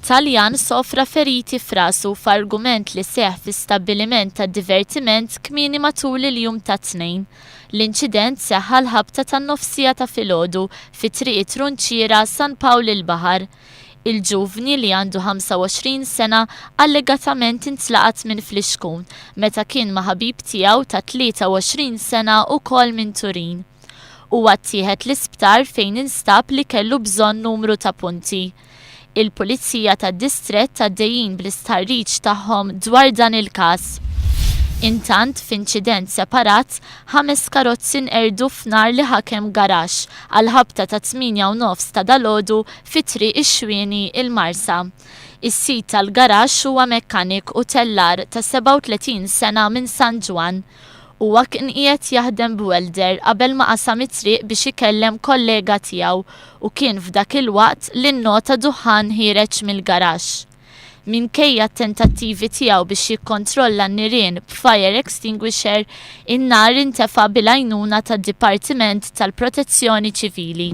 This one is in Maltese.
Taljan sofra feriti f'rasu f'argument li seħħ fi-Stabbiliment tad-divertiment kmieni matul il-jum ta' Tnejn. L-inċident seħħ l-ħabta tan-nofsija ta' filgħodu fi-triq Trunċiera San Pawl il-Bahar. Il-ġuvni li għandu 25 sena allegatament intlaqat minn fl-Ixkun meta kien ma' ħabib tiegħu ta' 23 sena wkoll minn Turin. Huwa ttieħed l-isptar fejn instab li kellu bżonn numru ta' punti. Il-Pulizija tad-Distrett għaddejjin bl-istħarriġ tagħhom dwar dan il-każ. Intant f'inċident separat, 5 karozzi inqerdu f'nar li ħakem garax għal ħabta ta' 8:30 ta' dalgħodu fi-triq ix-Xwieni il-Marsa. Is-sit tal-garax huwa mekkaniku u tellar ta' 37 sena minn San Ġwan. Huwa kien qiegħed jaħdem b'welder qabel ma qasam it-triq biex ikellem kollega tiegħu u kien f'dak il-waqt li nnota duħan ħireġ mill-garax. Minkejja t-tentattivi tiegħu biex jikkontrolla n-nirien b'fire extinguisher, in-nar intefa' bil-għajnuna tad-Dipartiment tal-Protezzjoni Ċivili.